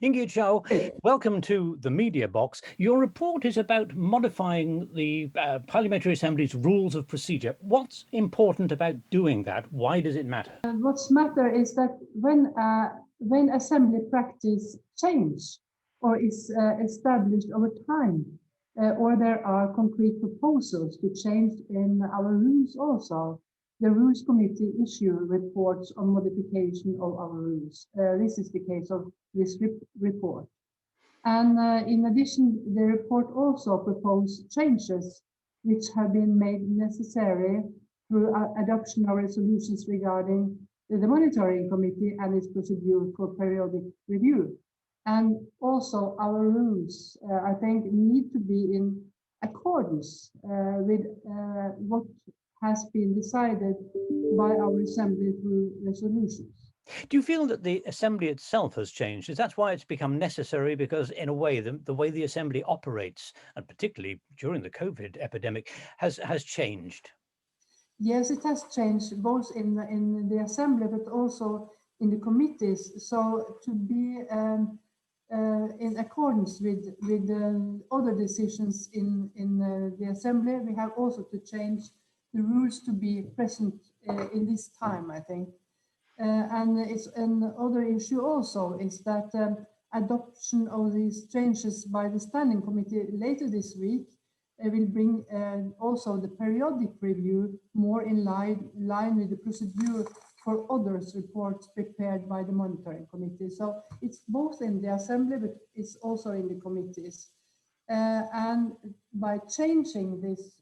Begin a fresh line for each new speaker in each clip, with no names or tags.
Ingjierd Schou, welcome to the MediaBox. Your report is about modifying the Parliamentary Assembly's rules of procedure. What's important about doing that? Why does it matter?
What's matter is that when assembly practice change or is established over time, or there are concrete proposals to change in our rules also, the Rules Committee issue reports on modification of our rules. This is the case of this report. And in addition, the report also proposed changes which have been made necessary through adoption of resolutions regarding the monitoring committee and its procedure for periodic review. And also our rules, I think, need to be in accordance with what has been decided by our assembly through resolutions.
Do you feel that the Assembly itself has changed? Is that why it's become necessary? Because in a way, the way the Assembly operates, and particularly during the COVID epidemic, has changed.
Yes, it has changed both in the Assembly, but also in the committees. So to be in accordance with other decisions in the Assembly, we have also to change the rules to be present in this time, I think. And it's another issue also is that adoption of these changes by the Standing Committee later this week will bring also the periodic review more in line with the procedure for others reports prepared by the Monitoring Committee. So it's both in the Assembly, but it's also in the committees. And by changing these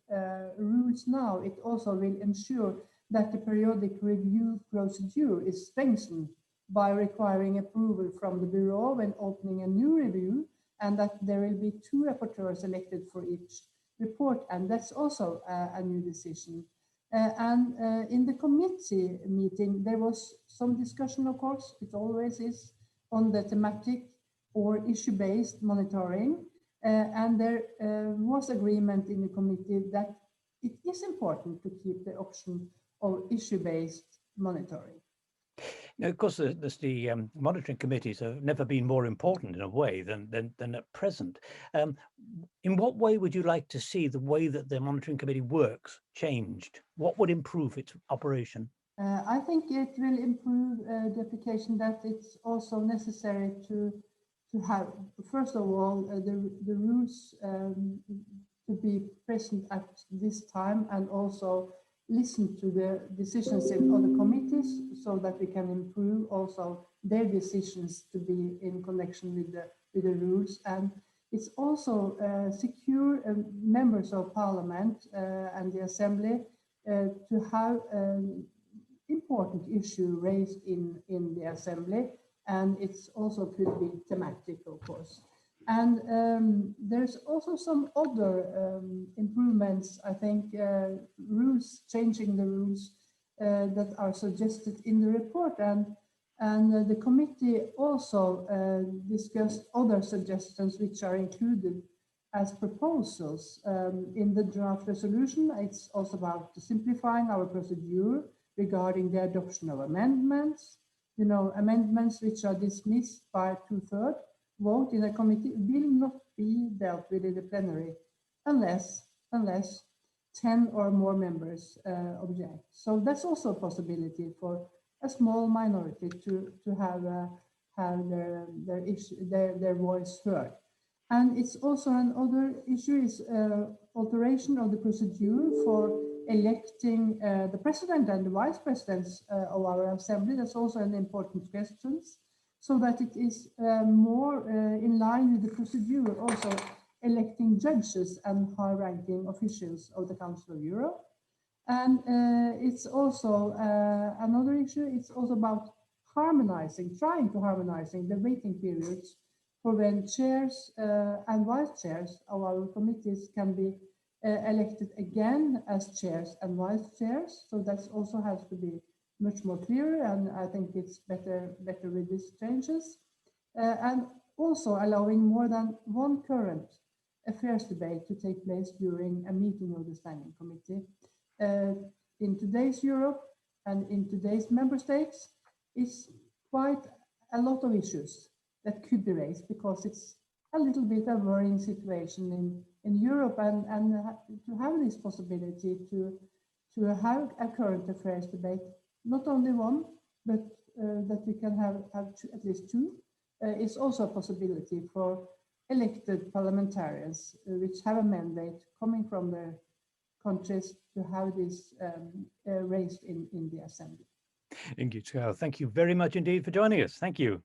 rules now, it also will ensure that the periodic review procedure is strengthened by requiring approval from the Bureau when opening a new review, and that there will be 2 rapporteurs elected for each report, and that's also a new decision. In the committee meeting, there was some discussion, of course, it always is, on the thematic or issue-based monitoring, and there was agreement in the committee that it is important to keep the option of issue-based monitoring.
Now, of course, the monitoring committees have never been more important in a way than at present. In what way would you like to see the way that the monitoring committee works changed? What would improve its operation?
I think it will improve the application, that it's also necessary to have, first of all, the rules to be present at this time, and also listen to the decisions in other committees so that we can improve also their decisions to be in connection with the rules. And it's also secure members of Parliament and the Assembly to have important issue raised in the Assembly, and it's also could be thematic, of course. And there's also some other improvements, I think, rules, changing the rules that are suggested in the report. And the committee also discussed other suggestions which are included as proposals in the draft resolution. It's also about simplifying our procedure regarding the adoption of amendments. You know, amendments which are dismissed by 2/3 vote in a committee will not be dealt with in the plenary unless 10 or more members object. So that's also a possibility for a small minority to have their voice heard. And it's also another issue is alteration of the procedure for electing the president and the vice presidents of our assembly. That's also an important question, so that it is more in line with the procedure, also electing judges and high-ranking officials of the Council of Europe. And it's also another issue, it's also about trying to harmonizing the waiting periods for when chairs and vice chairs of our committees can be elected again as chairs and vice chairs. So that also has to be much more clear, and I think it's better with these changes. And also allowing more than one current affairs debate to take place during a meeting of the Standing Committee. In today's Europe and in today's member states, is quite a lot of issues that could be raised, because it's a little bit a worrying situation in Europe, and to have this possibility to have a current affairs debate, not only one, but that we can have at least two, is also a possibility for elected parliamentarians which have a mandate coming from their countries to have this raised in the Assembly.
Ingjierd Schou, thank you very much indeed for joining us. Thank you.